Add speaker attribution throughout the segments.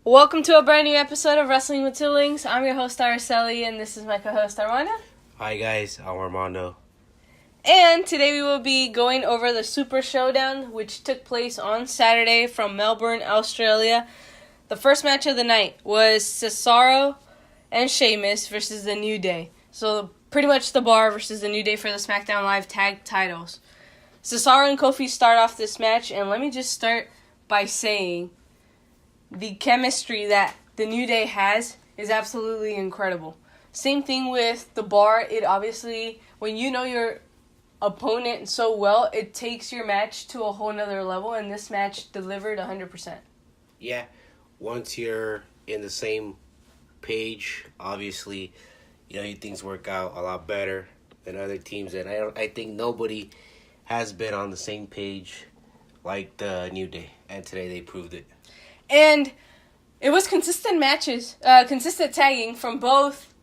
Speaker 1: Welcome to a brand new episode of Wrestling with Siblings. I'm your host, Araceli, and this is my co-host, Armando.
Speaker 2: Hi guys, I'm Armando.
Speaker 1: And today we will be going over the Super Showdown, which took place on Saturday from Melbourne, Australia. The first match of the night was Cesaro and Sheamus versus The New Day. So pretty much the Bar versus The New Day for the SmackDown Live tag titles. Cesaro and Kofi start off this match, and let me just start by saying the chemistry that The New Day has is absolutely incredible. Same thing with the Bar. It obviously, when you know your opponent so well, it takes your match to a whole nother level, and this match delivered 100%.
Speaker 2: Yeah, once you're in the same page, obviously, things work out a lot better than other teams, and I think nobody has been on the same page like the New Day, and today they proved it.
Speaker 1: And it was consistent matches, consistent tagging from both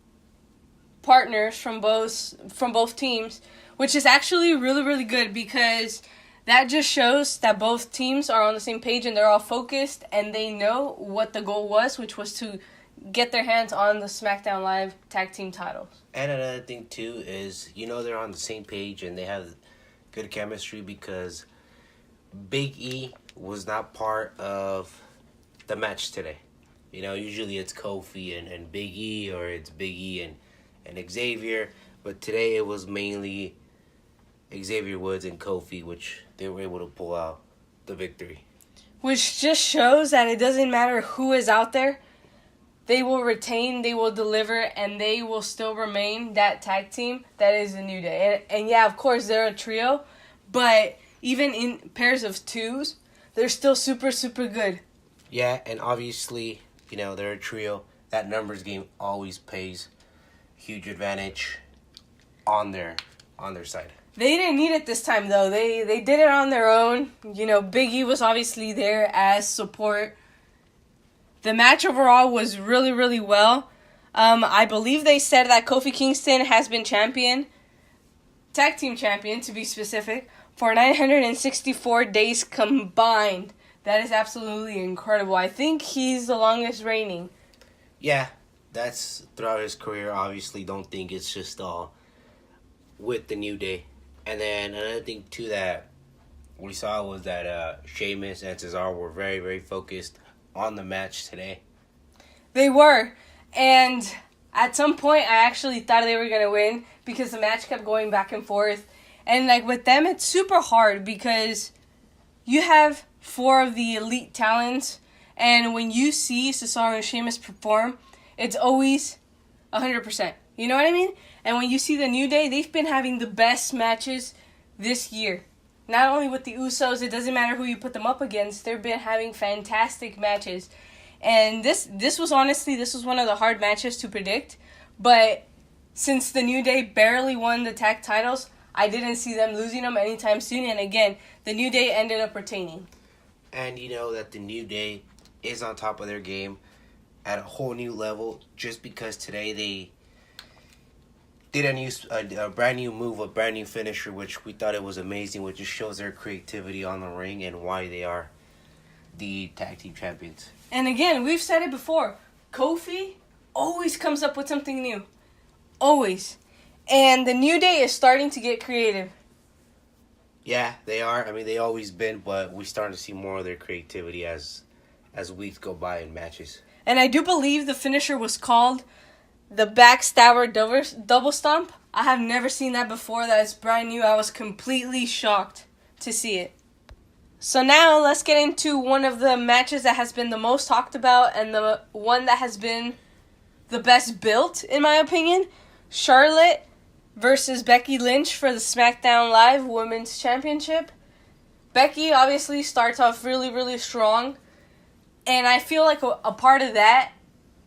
Speaker 1: partners, from both teams, which is actually really, really good because that just shows that both teams are on the same page and they're all focused and they know what the goal was, which was to get their hands on the SmackDown Live tag team titles.
Speaker 2: And another thing, too, is, they're on the same page and they have good chemistry because Big E was not part of the match today. Usually it's Kofi and Big E, or it's Big E and Xavier, but today it was mainly Xavier Woods and Kofi, which they were able to pull out the victory.
Speaker 1: Which just shows that it doesn't matter who is out there, they will retain, they will deliver, and they will still remain that tag team that is the New Day. And yeah, of course, they're a trio, but even in pairs of twos, they're still super, super good.
Speaker 2: Yeah, and obviously, they're a trio. That numbers game always pays huge advantage on their side.
Speaker 1: They didn't need it this time, though. They did it on their own. Big E was obviously there as support. The match overall was really, really well. I believe they said that Kofi Kingston has been tag team champion to be specific, for 964 days combined. That is absolutely incredible. I think he's the longest reigning.
Speaker 2: Yeah, that's throughout his career. Obviously, don't think it's just all with the New Day. And then another thing, too, that we saw was that Sheamus and Cesaro were very, very focused on the match today.
Speaker 1: They were. And at some point, I actually thought they were going to win because the match kept going back and forth. And, with them, it's super hard because you have 4 of the elite talents, and when you see Cesaro and Sheamus perform, it's always 100%. You know what I mean? And when you see the New Day, they've been having the best matches this year. Not only with the Usos, it doesn't matter who you put them up against, they've been having fantastic matches. And this was one of the hard matches to predict, but since the New Day barely won the tag titles, I didn't see them losing them anytime soon, and again, the New Day ended up retaining.
Speaker 2: And that the New Day is on top of their game at a whole new level just because today they did a brand new move, a brand new finisher, which we thought it was amazing, which just shows their creativity on the ring and why they are the tag team champions.
Speaker 1: And again, we've said it before, Kofi always comes up with something new. Always. And the New Day is starting to get creative.
Speaker 2: Yeah, they are. I mean, they always been, but we're starting to see more of their creativity as weeks go by in matches.
Speaker 1: And I do believe the finisher was called the backstabber double stomp. I have never seen that before. That is brand new. I was completely shocked to see it. So now let's get into one of the matches that has been the most talked about and the one that has been the best built, in my opinion. Charlotte versus Becky Lynch for the SmackDown Live Women's Championship. Becky obviously starts off really, really strong. And I feel like a part of that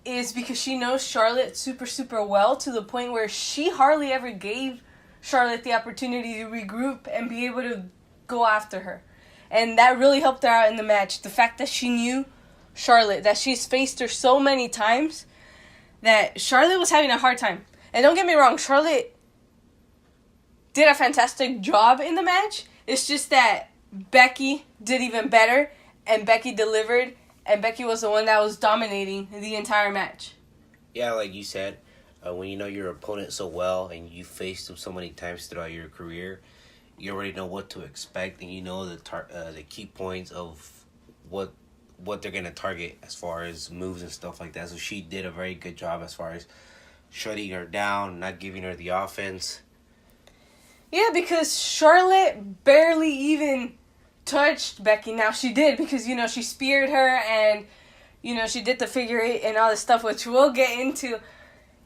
Speaker 1: is because she knows Charlotte super, super well, to the point where she hardly ever gave Charlotte the opportunity to regroup and be able to go after her. And that really helped her out in the match. The fact that she knew Charlotte, that she's faced her so many times, that Charlotte was having a hard time. And don't get me wrong, Charlotte did a fantastic job in the match. It's just that Becky did even better, and Becky delivered, and Becky was the one that was dominating the entire match.
Speaker 2: Yeah, like you said, when you know your opponent so well and you faced them so many times throughout your career, you already know what to expect, and you know the key points of what they're gonna target as far as moves and stuff like that. So she did a very good job as far as shutting her down, not giving her the offense.
Speaker 1: Yeah, because Charlotte barely even touched Becky. Now she did, because she speared her, and she did the figure 8 and all this stuff, which we'll get into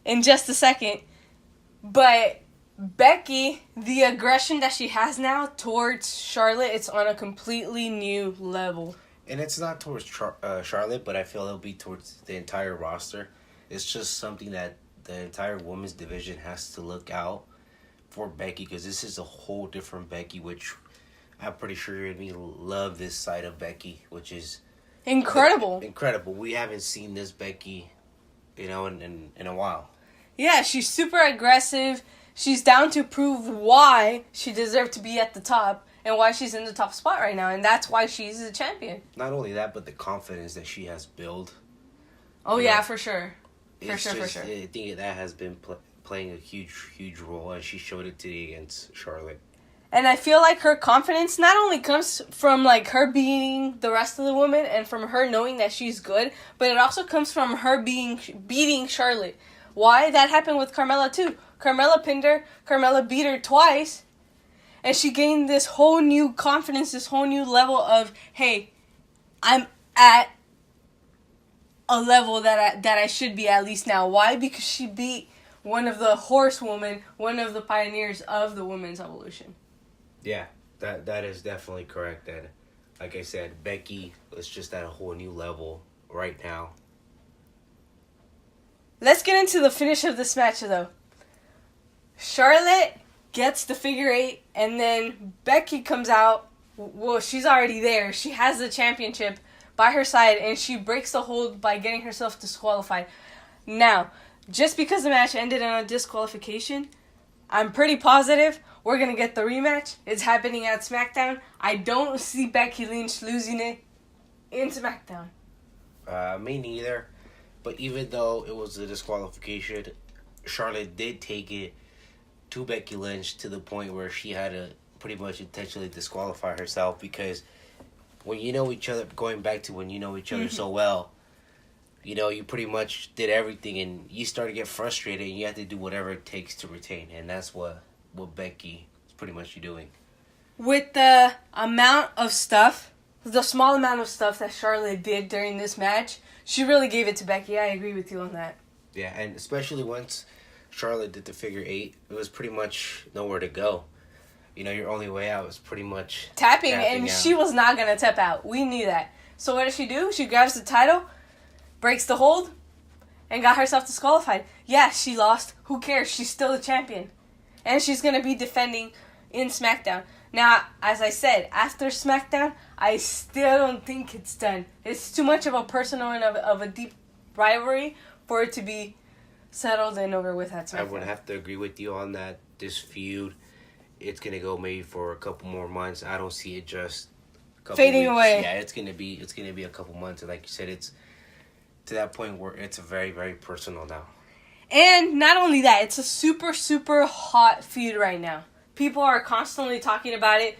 Speaker 1: in just a second. But Becky, the aggression that she has now towards Charlotte, it's on a completely new level.
Speaker 2: And it's not towards Charlotte, but I feel it'll be towards the entire roster. It's just something that the entire women's division has to look out for Becky, because this is a whole different Becky, which I'm pretty sure you're going to love this side of Becky, which is
Speaker 1: incredible.
Speaker 2: Incredible. We haven't seen this Becky, in a while.
Speaker 1: Yeah, she's super aggressive. She's down to prove why she deserved to be at the top and why she's in the top spot right now, and that's why she's the champion.
Speaker 2: Not only that, but the confidence that she has built.
Speaker 1: Oh, yeah, for sure. For sure.
Speaker 2: I think that has been playing a huge role, and she showed it today against Charlotte.
Speaker 1: And I feel like her confidence not only comes from her beating the rest of the women and from her knowing that she's good, but it also comes from her beating Charlotte. Why? That happened with Carmella too. Carmella pinned her. Carmella beat her twice. And she gained this whole new confidence, this whole new level of, hey, I'm at a level that I should be at least now. Why? Because she beat one of the horsewomen, one of the pioneers of the women's evolution.
Speaker 2: Yeah, that is definitely correct. And like I said, Becky is just at a whole new level right now.
Speaker 1: Let's get into the finish of this match, though. Charlotte gets the figure 8, and then Becky comes out. Well, she's already there. She has the championship by her side, and she breaks the hold by getting herself disqualified. Now, just because the match ended in a disqualification, I'm pretty positive we're going to get the rematch. It's happening at SmackDown. I don't see Becky Lynch losing it in SmackDown.
Speaker 2: Me neither. But even though it was a disqualification, Charlotte did take it to Becky Lynch to the point where she had to pretty much intentionally disqualify herself, because when you know each other, going back to when you know each other so well, you pretty much did everything, and you start to get frustrated, and you have to do whatever it takes to retain, and that's what Becky is pretty much doing.
Speaker 1: With the amount of stuff, the small amount of stuff that Charlotte did during this match, she really gave it to Becky. I agree with you on that.
Speaker 2: Yeah, and especially once Charlotte did the figure 8, it was pretty much nowhere to go. Your only way out was pretty much
Speaker 1: tapping and out. She was not going to tap out. We knew that. So what does she do? She grabs the title, breaks the hold, and got herself disqualified. Yeah, she lost. Who cares? She's still the champion. And she's going to be defending in SmackDown. Now, as I said, after SmackDown, I still don't think it's done. It's too much of a personal and of a deep rivalry for it to be settled and over with at SmackDown.
Speaker 2: I would have to agree with you on that. This feud, it's going to go maybe for a couple more months. I don't see it just
Speaker 1: fading away.
Speaker 2: Yeah, it's going to be a couple months. And like you said, it's to that point where it's very, very personal now.
Speaker 1: And not only that, it's a super, super hot feud right now. People are constantly talking about it.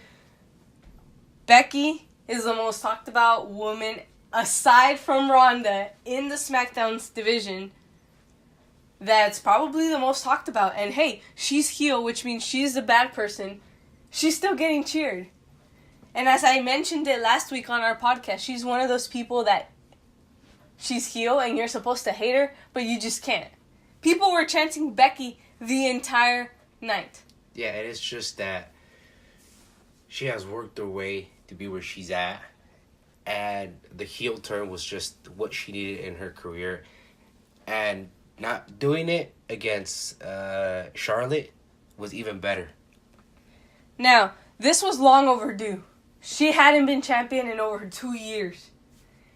Speaker 1: Becky is the most talked about woman, aside from Ronda, in the SmackDown's division. That's probably the most talked about. And hey, she's heel, which means she's the bad person. She's still getting cheered. And as I mentioned it last week on our podcast, she's one of those people that she's heel and you're supposed to hate her, but you just can't. People were chanting Becky the entire night.
Speaker 2: Yeah, and it's just that she has worked her way to be where she's at. And the heel turn was just what she needed in her career. And not doing it against Charlotte was even better.
Speaker 1: Now, this was long overdue. She hadn't been champion in over 2 years.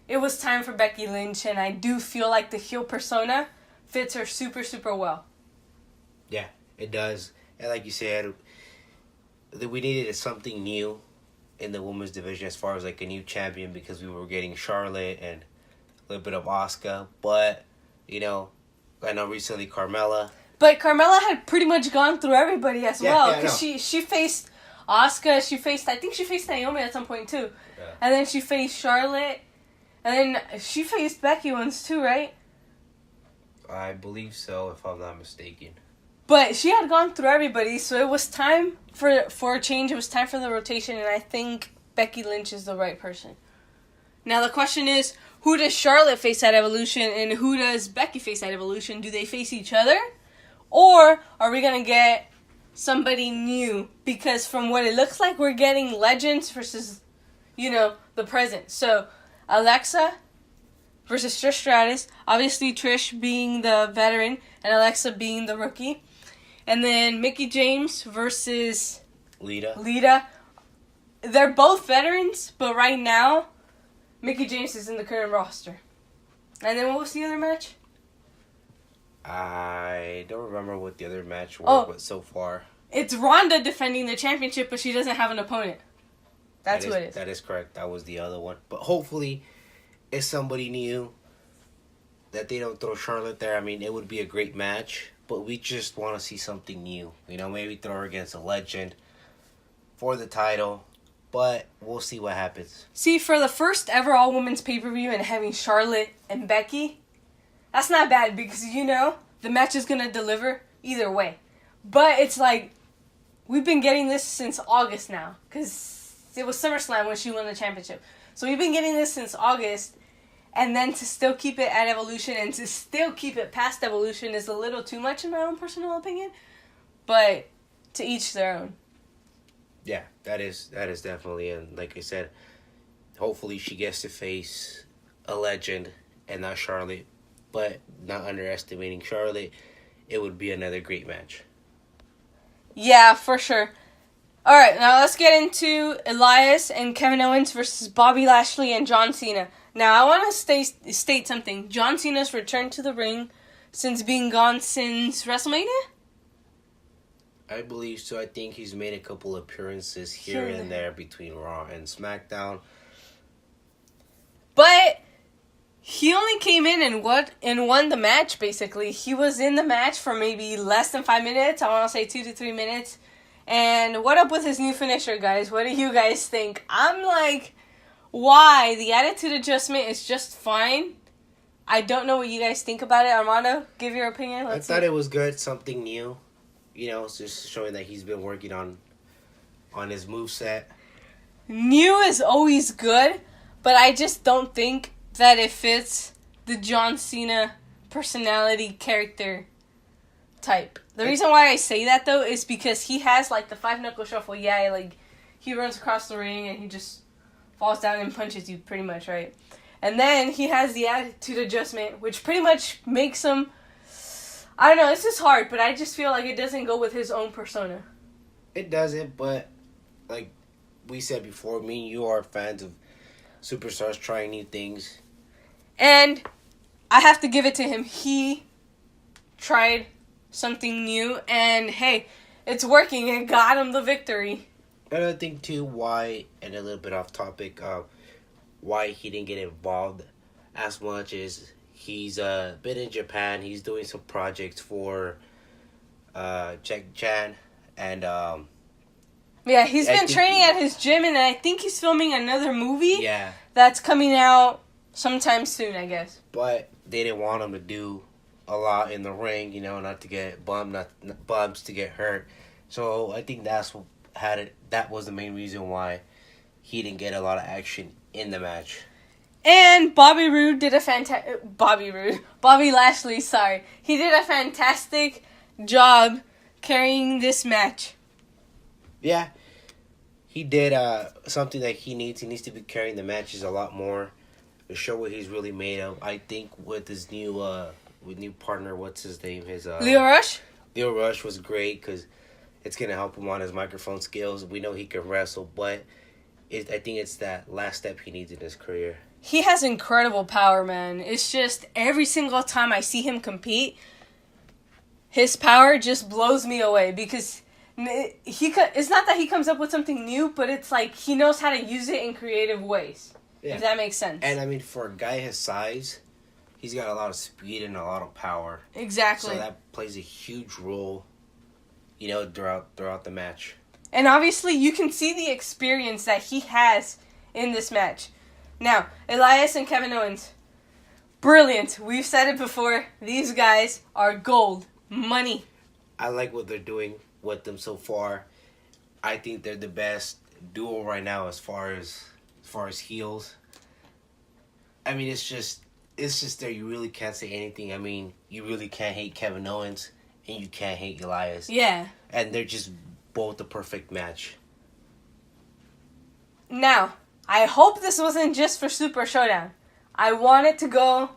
Speaker 1: It was time for Becky Lynch, and I do feel like the heel persona fits her super, super well.
Speaker 2: Yeah, it does. And like you said, we needed something new in the women's division as far as like a new champion, because we were getting Charlotte and a little bit of Asuka, but you know, I know recently Carmella.
Speaker 1: But Carmella had pretty much gone through everybody as well, because
Speaker 2: yeah,
Speaker 1: she faced Asuka, I think she faced Naomi at some point too, and then she faced Charlotte, and then she faced Becky once too, right?
Speaker 2: I believe so, if I'm not mistaken.
Speaker 1: But she had gone through everybody, so it was time for a change. It was time for the rotation, and I think Becky Lynch is the right person. Now the question is, who does Charlotte face at Evolution, and who does Becky face at Evolution? Do they face each other? Or are we going to get somebody new? Because from what it looks like, we're getting legends versus, the present. So, Alexa versus Trish Stratus. Obviously, Trish being the veteran and Alexa being the rookie. And then Mickie James versus Lita. They're both veterans, but right now, Mickie James is in the current roster. And then what was the other match?
Speaker 2: I don't remember what the other match was, but so far.
Speaker 1: It's Ronda defending the championship, but she doesn't have an opponent. That's who it is.
Speaker 2: That is correct. That was the other one. But hopefully, it's somebody new that they don't throw Charlotte there. I mean, it would be a great match, but we just want to see something new. Maybe throw her against a legend for the title, but we'll see what happens.
Speaker 1: See, for the first ever all-women's pay-per-view and having Charlotte and Becky, that's not bad because, the match is going to deliver either way. But it's like, we've been getting this since August now because it was SummerSlam when she won the championship. So we've been getting this since August, and then to still keep it at Evolution and to still keep it past Evolution is a little too much in my own personal opinion. But to each their own.
Speaker 2: Yeah, that is definitely, and like I said, hopefully she gets to face a legend and not Charlotte. But not underestimating Charlotte, it would be another great match.
Speaker 1: Yeah, for sure. Alright, now let's get into Elias and Kevin Owens versus Bobby Lashley and John Cena. Now, I want to state something. John Cena's returned to the ring since being gone since WrestleMania?
Speaker 2: I believe so. I think he's made a couple appearances here and there between Raw and SmackDown.
Speaker 1: But he only came in and won the match, basically. He was in the match for maybe less than 5 minutes. I want to say 2 to 3 minutes. And what up with his new finisher, guys? What do you guys think? I'm like, why? The attitude adjustment is just fine. I don't know what you guys think about it. Armando, give your opinion.
Speaker 2: I thought it was good. Something new. It's just showing that he's been working on his moveset.
Speaker 1: New is always good, but I just don't think that it fits the John Cena personality character type. The reason why I say that, though, is because he has, the 5-knuckle shuffle. Yeah, he runs across the ring and he just falls down and punches you, pretty much, right? And then he has the attitude adjustment, which pretty much makes him, I don't know, this is hard, but I just feel like it doesn't go with his own persona.
Speaker 2: It doesn't, but like we said before, me and you are fans of superstars trying new things.
Speaker 1: And I have to give it to him. He tried something new, and hey, it's working. It got him the victory.
Speaker 2: Another thing, too, why, and a little bit off topic, why he didn't get involved as much is he's been in Japan. He's doing some projects for Jackie Chan, and
Speaker 1: yeah, he's been training at his gym, and I think he's filming another movie. Yeah, that's coming out sometime soon, I guess.
Speaker 2: But they didn't want him to do a lot in the ring, not to get bumps to get hurt. So I think that was the main reason why he didn't get a lot of action in the match.
Speaker 1: And Bobby Lashley, sorry. He did a fantastic job carrying this match.
Speaker 2: Yeah. He did something that he needs. He needs to be carrying the matches a lot more to show what he's really made of. I think with his new partner, what's his name?
Speaker 1: Leo Rush?
Speaker 2: Leo Rush was great because it's going to help him on his microphone skills. We know he can wrestle, but I think it's that last step he needs in his career.
Speaker 1: He has incredible power, man. It's just every single time I see him compete, his power just blows me away because it's not that he comes up with something new, but it's like he knows how to use it in creative ways. if that makes sense.
Speaker 2: And, I mean, for a guy his size, he's got a lot of speed and a lot of power.
Speaker 1: Exactly.
Speaker 2: So that plays a huge role, you know, throughout the match.
Speaker 1: And obviously, you can see the experience that he has in this match. Now, Elias and Kevin Owens. Brilliant. We've said it before. These guys are gold. Money.
Speaker 2: I like what they're doing with them so far. I think they're the best duo right now as far as heels. I mean, it's just there. You really can't say anything. I mean, you really can't hate Kevin Owens and you can't hate Elias.
Speaker 1: Yeah.
Speaker 2: And they're just both the perfect match.
Speaker 1: Now, I hope this wasn't just for Super Showdown. I want it to go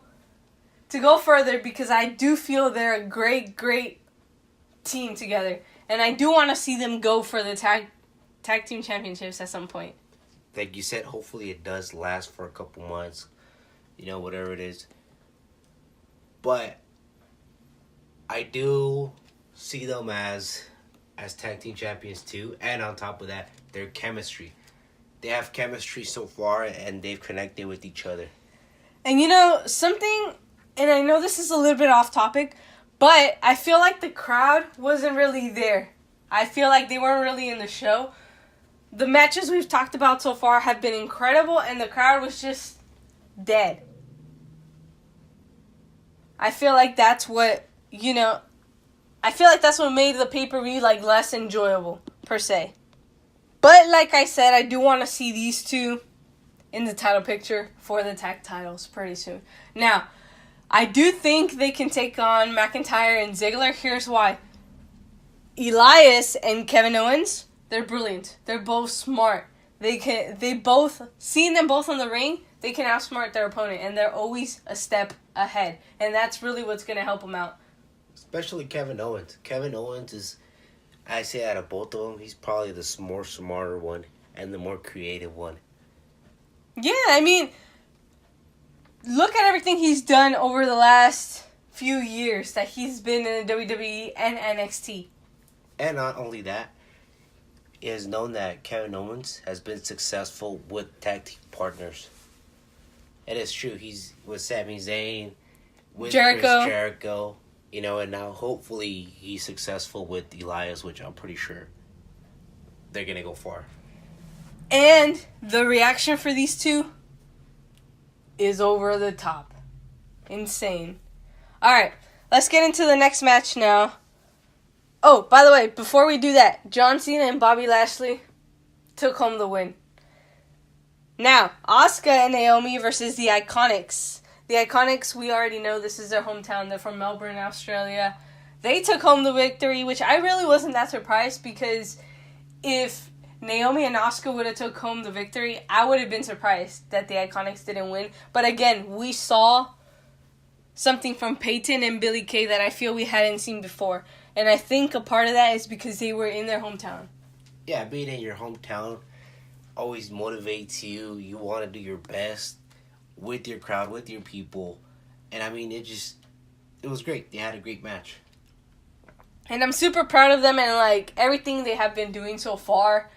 Speaker 1: further because I do feel they're a great, great team together. And I do want to see them go for the tag team championships at some point.
Speaker 2: Like you said, hopefully it does last for a couple months. You know, whatever it is. But I do see them as tag team champions too. And on top of that, their chemistry. They have chemistry so far and they've connected with each other.
Speaker 1: And you know, something, and I know this is a little bit off topic, but I feel like the crowd wasn't really there. I feel like they weren't really in the show. The matches we've talked about so far have been incredible, and the crowd was just dead. I feel like that's what, you know, I feel like that's what made the pay-per-view, like, less enjoyable, per se. But, like I said, I do want to see these two in the title picture for the tag titles pretty soon. Now, I do think they can take on McIntyre and Ziggler. Here's why. Elias and Kevin Owens, they're brilliant. They're both smart. Seeing them both on the ring, they can outsmart their opponent, and they're always a step ahead. And that's really what's going to help them out.
Speaker 2: Especially Kevin Owens. Kevin Owens is, I say out of both of them, he's probably the more smarter one and the more creative one.
Speaker 1: Yeah, I mean, look at everything he's done over the last few years that he's been in the WWE and NXT.
Speaker 2: And not only that, it is known that Kevin Owens has been successful with tag team partners. It is true. He's with Sami Zayn, with
Speaker 1: Jericho.
Speaker 2: Chris Jericho, you know, and now hopefully he's successful with Elias, which I'm pretty sure they're going to go far.
Speaker 1: And the reaction for these two is over the top. Insane. Alright, let's get into the next match now. Oh, by the way, before we do that, John Cena and Bobby Lashley took home the win. Now, Asuka and Naomi versus the Iconics. The Iconics, we already know this is their hometown. They're from Melbourne, Australia. They took home the victory, which I really wasn't that surprised because if Naomi and Asuka would have took home the victory, I would have been surprised that the Iconics didn't win. But again, we saw something from Peyton and Billie Kay that I feel we hadn't seen before. And I think a part of that is because they were in their hometown. Yeah,
Speaker 2: being in your hometown always motivates you. You want to do your best with your crowd, with your people. And I mean, it was great. They had a great match.
Speaker 1: And I'm super proud of them and like everything they have been doing so far.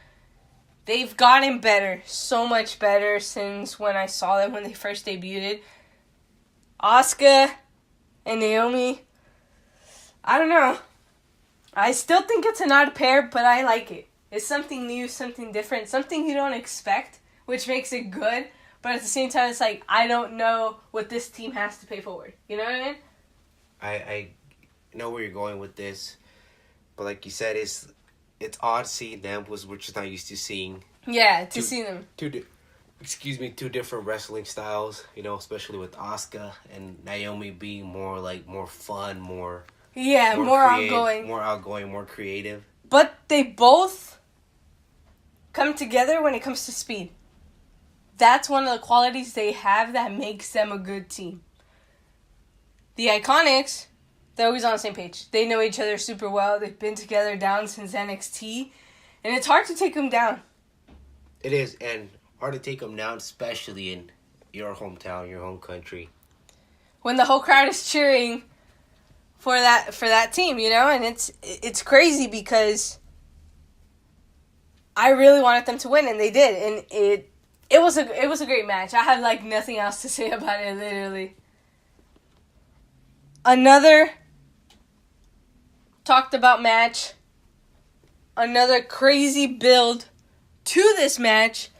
Speaker 1: They've gotten better, so much better since when I saw them when they first debuted. Asuka and Naomi, I don't know. I still think it's an odd pair, but I like it. It's something new, something different, something you don't expect, which makes it good. But at the same time, it's like, I don't know what this team has to pay forward. You know what I mean?
Speaker 2: I know where you're going with this. But like you said, it's odd seeing them, which we're just not used to seeing.
Speaker 1: Yeah, see them.
Speaker 2: Two different wrestling styles, you know, especially with Asuka and Naomi being more fun, more
Speaker 1: outgoing.
Speaker 2: More outgoing, more creative.
Speaker 1: But they both come together when it comes to speed. That's one of the qualities they have that makes them a good team. The Iconics, they're always on the same page. They know each other super well. They've been together down since NXT. And it's hard to take them down.
Speaker 2: It is, and hard to take them down, especially in your hometown, your home country.
Speaker 1: When the whole crowd is cheering for that team, you know? And it's crazy because I really wanted them to win, and they did. And It was a great match. I have like nothing else to say about it, literally. Another talked about match. Another crazy build to this match.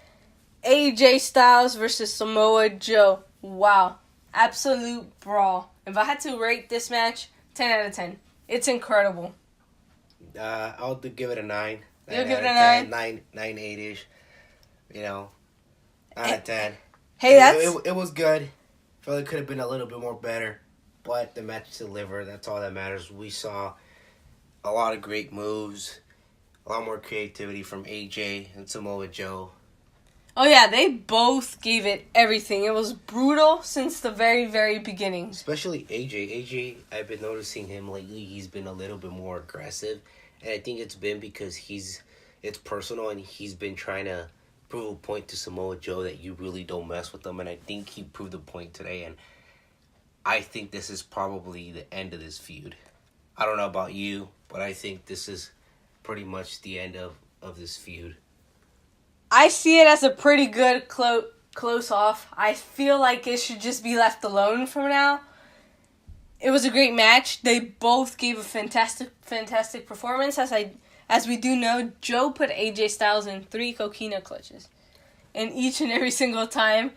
Speaker 1: AJ Styles versus Samoa Joe. Wow. Absolute brawl. If I had to rate this match, 10 out of 10. It's incredible.
Speaker 2: I'll give it a 9.
Speaker 1: You'll give it a 9?
Speaker 2: 9, 8-ish. You know, 9 out of 10.
Speaker 1: Hey,
Speaker 2: It was good. Felt it could have been a little bit more better. But the match delivered. That's all that matters. We saw a lot of great moves. A lot more creativity from AJ and Samoa Joe.
Speaker 1: Oh, yeah, they both gave it everything. It was brutal since the very, very beginning.
Speaker 2: Especially AJ. AJ, I've been noticing him lately. He's been a little bit more aggressive. And I think it's been because it's personal and he's been trying to prove a point to Samoa Joe that you really don't mess with them. And I think he proved a point today. And I think this is probably the end of this feud. I don't know about you, but I think this is pretty much the end of this feud.
Speaker 1: I see it as a pretty good close off. I feel like it should just be left alone from now. It was a great match. They both gave a fantastic performance. As we do know, Joe put AJ Styles in 3 coquina clutches. And each and every single time,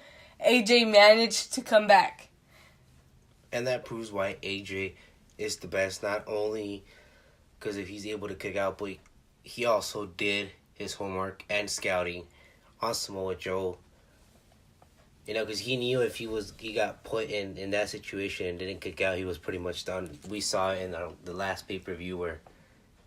Speaker 1: AJ managed to come back.
Speaker 2: And that proves why AJ is the best. Not only because if he's able to kick out, but he also did his homework and scouting on Samoa Joe. You know, because he knew if he got put in that situation and didn't kick out, he was pretty much done. We saw it in the last pay-per-view where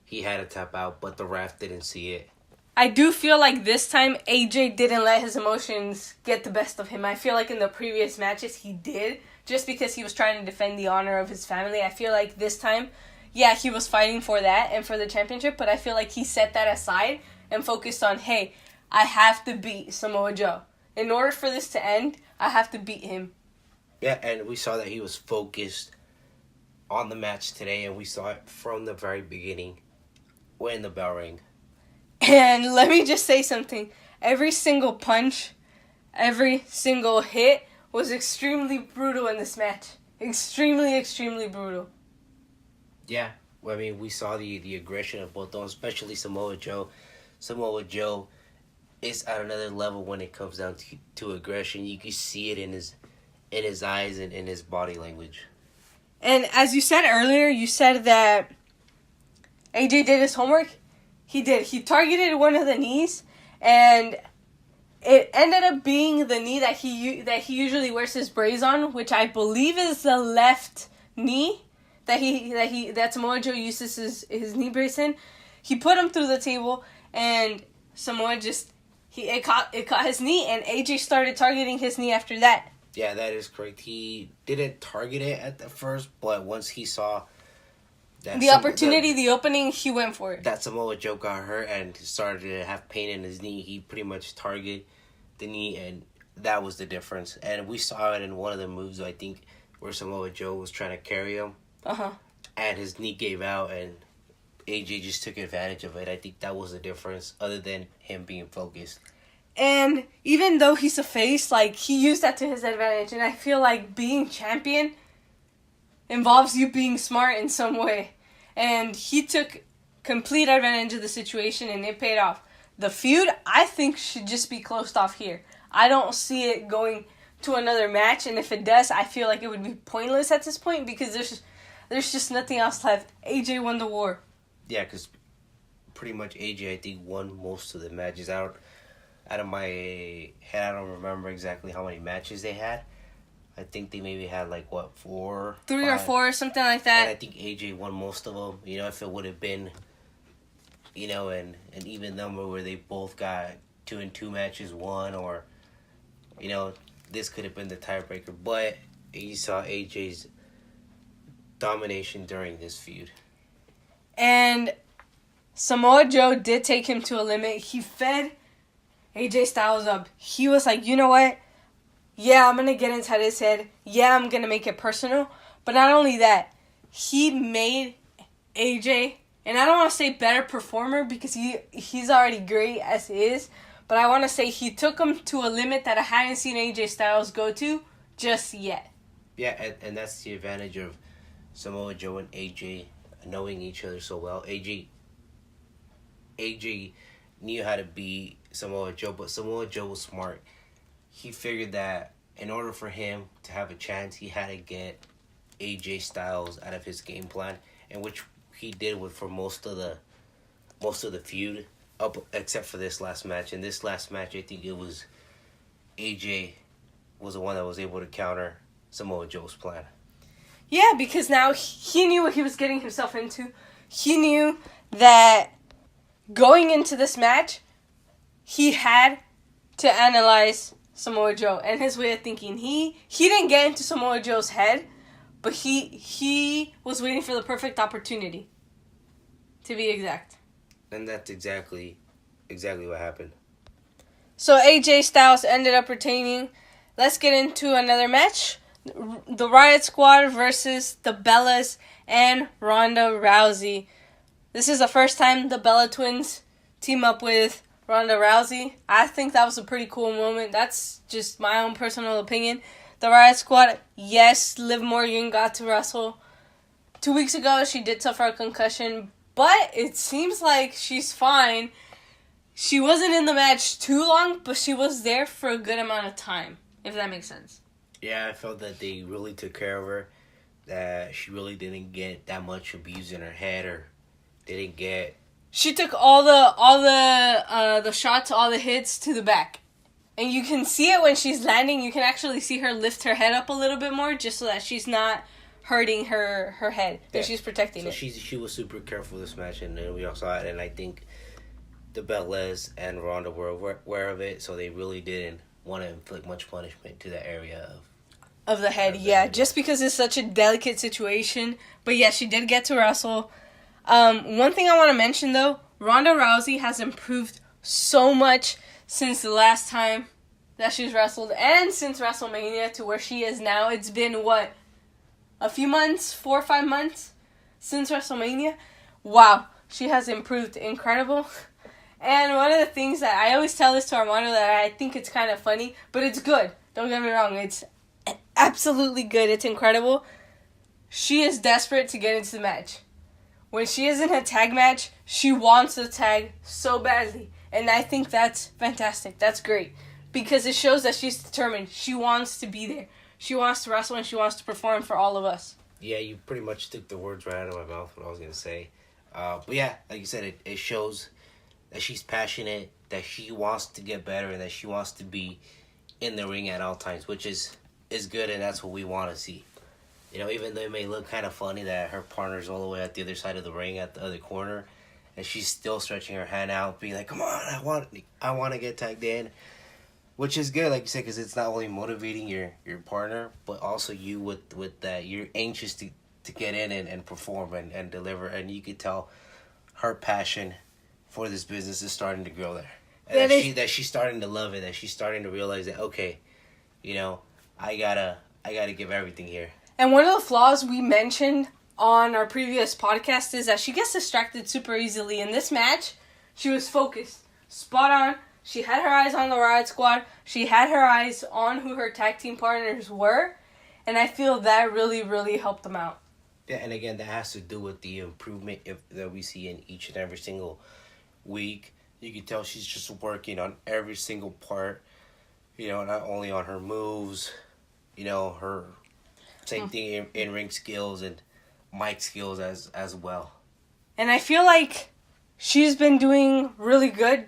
Speaker 2: he had to tap out, but the ref didn't see it.
Speaker 1: I do feel like this time AJ didn't let his emotions get the best of him. I feel like in the previous matches he did, just because he was trying to defend the honor of his family. I feel like this time, yeah, he was fighting for that and for the championship, but I feel like he set that aside and focused on, hey, I have to beat Samoa Joe. In order for this to end, I have to beat him.
Speaker 2: Yeah, and we saw that he was focused on the match today, and we saw it from the very beginning when the bell rang.
Speaker 1: And let me just say something. Every single punch, every single hit was extremely brutal in this match. Extremely, extremely brutal.
Speaker 2: Yeah, I mean, we saw the aggression of both of them, especially Samoa Joe. Samoa Joe is at another level when it comes down to aggression. You can see it in his eyes and in his body language.
Speaker 1: And as you said earlier, you said that AJ did his homework. He did. He targeted one of the knees, and it ended up being the knee that he usually wears his brace on, which I believe is the left knee that Samoa Joe uses his knee brace in. He put him through the table, and Samoa it caught his knee, and AJ started targeting his knee after that.
Speaker 2: Yeah, that is correct. He didn't target it at the first, but once he saw that
Speaker 1: the opportunity, the opening, he went for it.
Speaker 2: That Samoa Joe got hurt and started to have pain in his knee, he pretty much targeted the knee, and that was the difference. And we saw it in one of the moves, I think, where Samoa Joe was trying to carry him. And his knee gave out, and AJ just took advantage of it. I think that was the difference, other than him being focused.
Speaker 1: And even though he's a face, like, he used that to his advantage. And I feel like being champion involves you being smart in some way. And he took complete advantage of the situation, and it paid off. The feud, I think, should just be closed off here. I don't see it going to another match, and if it does, I feel like it would be pointless at this point because there's just nothing else left. AJ won the war.
Speaker 2: Yeah, because pretty much AJ, I think, won most of the matches. Out of my head, I don't remember exactly how many matches they had. I think they maybe had, 4?
Speaker 1: 3 or 4, something like that.
Speaker 2: And I think AJ won most of them. You know, if it would have been, an even number where they both got 2-2 matches won, or, this could have been the tiebreaker. But you saw AJ's domination during this feud.
Speaker 1: And Samoa Joe did take him to a limit. He fed AJ Styles up. He was like, you know what? Yeah, I'm going to get inside his head. Yeah, I'm going to make it personal. But not only that, he made AJ, and I don't want to say better performer because he's already great as he is, but I want to say he took him to a limit that I hadn't seen AJ Styles go to just yet.
Speaker 2: Yeah, and that's the advantage of Samoa Joe and AJ knowing each other so well. AJ knew how to beat Samoa Joe, but Samoa Joe was smart. He figured that in order for him to have a chance, he had to get AJ Styles out of his game plan, and which he did for most of the feud, up except for this last match. In this last match, I think it was AJ was the one that was able to counter Samoa Joe's plan.
Speaker 1: Yeah, because now he knew what he was getting himself into. He knew that going into this match, he had to analyze Samoa Joe and his way of thinking. He didn't get into Samoa Joe's head, but he was waiting for the perfect opportunity, to be exact.
Speaker 2: And that's exactly what happened.
Speaker 1: So AJ Styles ended up retaining. Let's get into another match. The Riot Squad versus the Bellas and Ronda Rousey. This is the first time the Bella Twins team up with Ronda Rousey. I think that was a pretty cool moment. That's just my own personal opinion. The Riot Squad, yes, Liv Morgan got to wrestle 2 weeks ago. She did suffer a concussion, but it seems like she's fine. She wasn't in the match too long, but she was there for a good amount of time, if that makes sense.
Speaker 2: Yeah, I felt that they really took care of her, that she really didn't get that much abuse in her head, or didn't get...
Speaker 1: She took all the shots, all the hits to the back. And you can see it when she's landing. You can actually see her lift her head up a little bit more, just so that she's not hurting her head, that she's protecting it.
Speaker 2: She was super careful this match, and we all saw it, and I think the Bellas and Ronda were aware of it, so they really didn't want to inflict much punishment to that area
Speaker 1: of the head. Yeah, just because it's such a delicate situation. But yeah, she did get to wrestle. One thing I want to mention, though, Ronda Rousey has improved so much since the last time that she's wrestled, and since WrestleMania to where she is now. It's been, what, a few months, 4 or 5 months since WrestleMania? Wow, she has improved incredible. And one of the things that I always tell this to Armando, that I think it's kind of funny, but it's good. Don't get me wrong. It's absolutely good. It's incredible. She is desperate to get into the match. When she is in a tag match, she wants the tag so badly. And I think that's fantastic. That's great. Because it shows that she's determined. She wants to be there. She wants to wrestle and she wants to perform for all of us.
Speaker 2: Yeah, you pretty much took the words right out of my mouth, what I was going to say. But yeah, like you said, it shows that she's passionate, that she wants to get better, and that she wants to be in the ring at all times, which is good, and that's what we want to see. You know, even though it may look kind of funny that her partner's all the way at the other side of the ring, at the other corner, and she's still stretching her hand out, being like, come on, I want to get tagged in. Which is good, like you said, because it's not only motivating your partner, but also you with that. You're anxious to get in and perform and deliver, and you could tell her passion for this business is starting to grow there. And that she's starting to love it, that she's starting to realize that, okay, you know, I gotta give everything here.
Speaker 1: And one of the flaws we mentioned on our previous podcast is that she gets distracted super easily. In this match, she was focused, spot on. She had her eyes on the Riot Squad. She had her eyes on who her tag team partners were. And I feel that really, really helped them out.
Speaker 2: Yeah, and again, that has to do with the improvement that we see in each and every single week. You can tell she's just working on every single part. You know, not only on her moves, you know, her same thing in ring skills and mic skills as well. And
Speaker 1: I feel like she's been doing really good.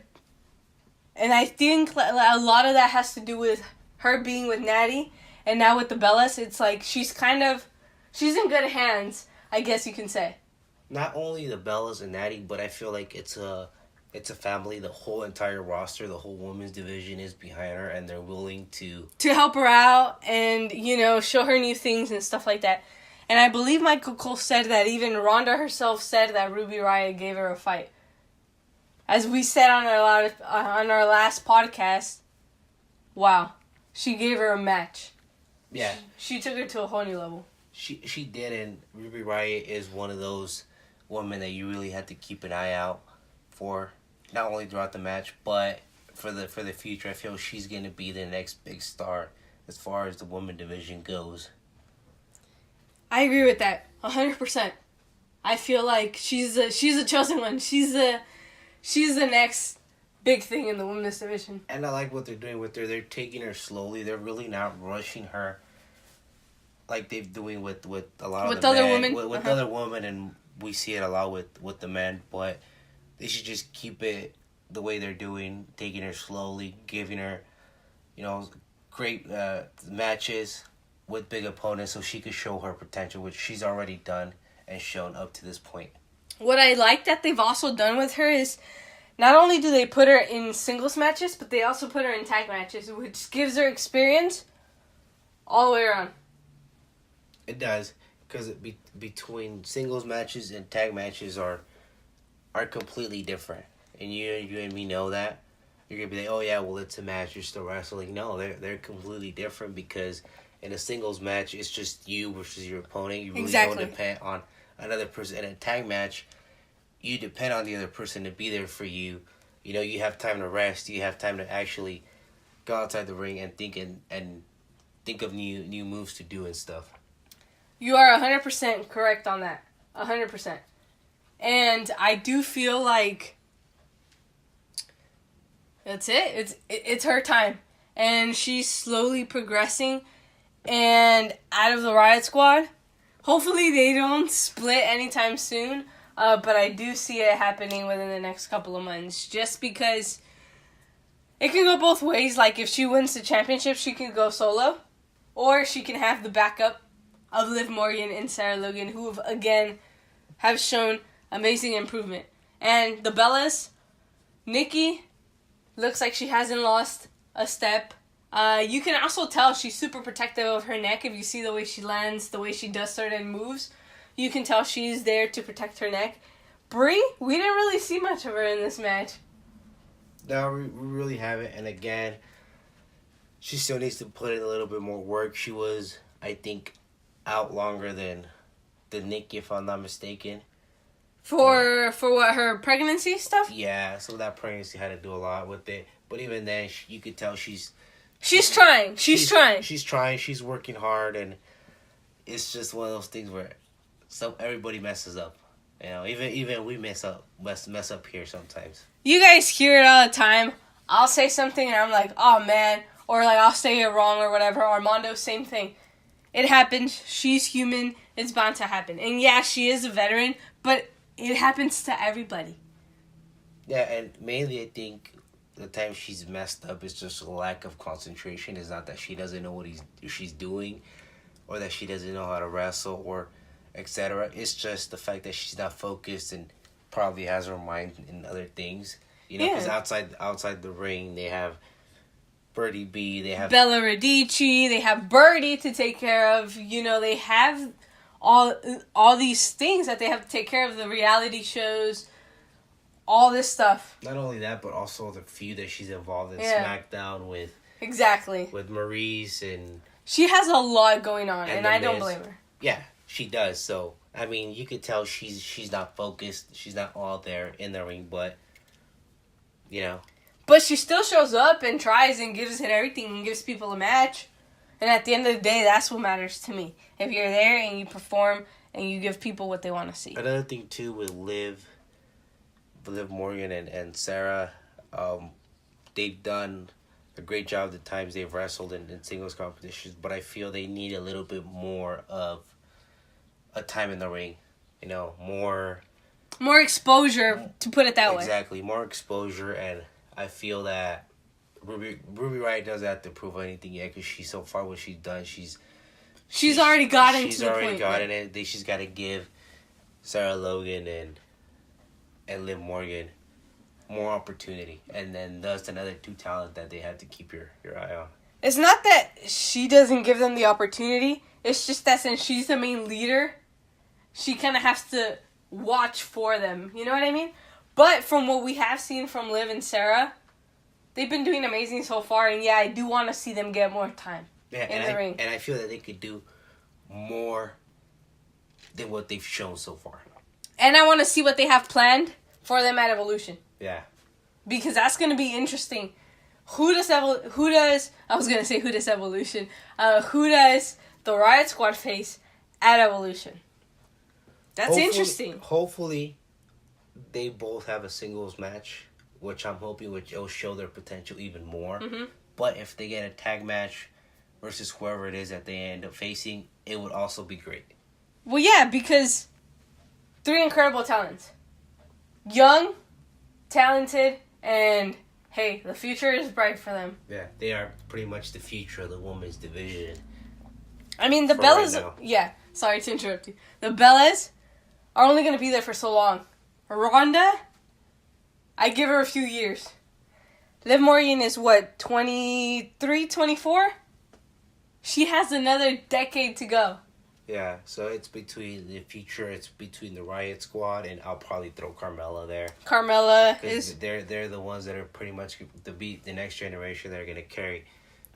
Speaker 1: And I think a lot of that has to do with her being with Natty and now with the Bellas. It's like she's in good hands, I guess you can say.
Speaker 2: Not only the Bellas and Natty, but I feel like it's a family. The whole entire roster, the whole women's division is behind her, and they're willing to
Speaker 1: help her out and, you know, show her new things and stuff like that. And I believe Michael Cole said that even Ronda herself said that Ruby Riott gave her a fight. As we said on our last podcast, wow, she gave her a match.
Speaker 2: Yeah.
Speaker 1: She took her to a whole new level.
Speaker 2: She did, and Ruby Riott is one of those women that you really had to keep an eye out for, not only throughout the match, but for the future. I feel she's gonna be the next big star as far as the women division goes.
Speaker 1: I agree with that 100%. I feel like she's a chosen one. She's the next big thing in the women's division.
Speaker 2: And I like what they're doing with her. They're taking her slowly. They're really not rushing her like they're doing with a lot of
Speaker 1: With
Speaker 2: the
Speaker 1: other
Speaker 2: men,
Speaker 1: women?
Speaker 2: with other women, and we see it a lot with the men. But they should just keep it the way they're doing, taking her slowly, giving her, great matches with big opponents so she could show her potential, which she's already done and shown up to this point.
Speaker 1: What I like that they've also done with her is not only do they put her in singles matches, but they also put her in tag matches, which gives her experience all the way around.
Speaker 2: It does, because between singles matches and tag matches are completely different. And you and me know that. You're going to be like, oh yeah, well it's a match, you're still wrestling. No, they're completely different, because in a singles match, it's just you versus your opponent. You really don't depend on another person. In a tag match, you depend on the other person to be there for you. You have time to rest. You have time to actually go outside the ring and think of new moves to do and stuff.
Speaker 1: You are 100% correct on that. 100%. And I do feel like that's it. It's her time. And she's slowly progressing. And out of the Riot Squad, hopefully they don't split anytime soon. But I do see it happening within the next couple of months. Just because it can go both ways. Like, if she wins the championship, she can go solo. Or she can have the backup of Liv Morgan and Sarah Logan, who, again, have shown amazing improvement. And the Bellas, Nikki, looks like she hasn't lost a step. You can also tell she's super protective of her neck. If you see the way she lands, the way she does certain moves, you can tell she's there to protect her neck. Brie, we didn't really see much of her in this match.
Speaker 2: No, we really haven't. And again, she still needs to put in a little bit more work. She was, I think, out longer than Nikki, if I'm not mistaken.
Speaker 1: For what, her pregnancy stuff?
Speaker 2: Yeah, so that pregnancy had to do a lot with it. But even then, you could tell she's
Speaker 1: trying. She's trying.
Speaker 2: She's trying. She's working hard, and it's just one of those things where everybody messes up. Even we mess up here sometimes.
Speaker 1: You guys hear it all the time. I'll say something and I'm like, oh man, or like I'll say it wrong or whatever. Armando, same thing. It happens. She's human. It's bound to happen. And yeah, she is a veteran, but it happens to everybody.
Speaker 2: Yeah, and mainly I think the time she's messed up is just a lack of concentration. It's not that she doesn't know what she's doing, or that she doesn't know how to wrestle, or etc. It's just the fact that she's not focused and probably has her mind in other things. Because outside the ring, they have Birdie B, they have
Speaker 1: Bella Radici, they have Birdie to take care of. They have all these things that they have to take care of, the reality shows, all this stuff.
Speaker 2: Not only that, but also the feud that she's involved in SmackDown with.
Speaker 1: Exactly.
Speaker 2: With Maurice and...
Speaker 1: She has a lot going on, and I don't blame her.
Speaker 2: Yeah, she does. So, I mean, you could tell she's not focused. She's not all there in the ring, but,
Speaker 1: But she still shows up and tries and gives it everything and gives people a match. And at the end of the day, that's what matters to me. If you're there and you perform and you give people what they want to see.
Speaker 2: Another thing, too, with Liv Morgan and Sarah, they've done a great job the times they've wrestled in singles competitions, but I feel they need a little bit more of a time in the ring. More
Speaker 1: exposure, to put it that way.
Speaker 2: Exactly, more exposure, and I feel that Ruby Riott doesn't have to prove anything yet, because she's so far what she's done. She's already gotten to the point. She's already gotten it. She's got to give Sarah Logan and Liv Morgan more opportunity, and then that's another two talent that they have to keep your eye on.
Speaker 1: It's not that she doesn't give them the opportunity. It's just that since she's the main leader, she kind of has to watch for them. You know what I mean? But from what we have seen from Liv and Sarah, they've been doing amazing so far. And yeah, I do want to see them get more time in the ring.
Speaker 2: And I feel that they could do more than what they've shown so far.
Speaker 1: And I want to see what they have planned for them at Evolution.
Speaker 2: Yeah.
Speaker 1: Because that's going to be interesting who does I was gonna say who does Evolution? Who does the Riot Squad face at Evolution? That's interesting.
Speaker 2: Hopefully, they both have a singles match, which I'm hoping will show their potential even more.
Speaker 1: Mm-hmm.
Speaker 2: But if they get a tag match versus whoever it is that they end up facing, it would also be great.
Speaker 1: Well, yeah, because 3 incredible talents. Young, talented, and hey, the future is bright for them.
Speaker 2: Yeah, they are pretty much the future of the women's division.
Speaker 1: I mean, the Bellas...
Speaker 2: Right now.
Speaker 1: Yeah, sorry to interrupt you. The Bellas are only going to be there for so long. Ronda, I give her a few years. Liv Morgan is, 23, 24? She has another decade to go.
Speaker 2: Yeah, so it's between the future. It's between the Riot Squad, and I'll probably throw Carmella there.
Speaker 1: Carmella is...
Speaker 2: They're the ones that are pretty much the next generation that are going to carry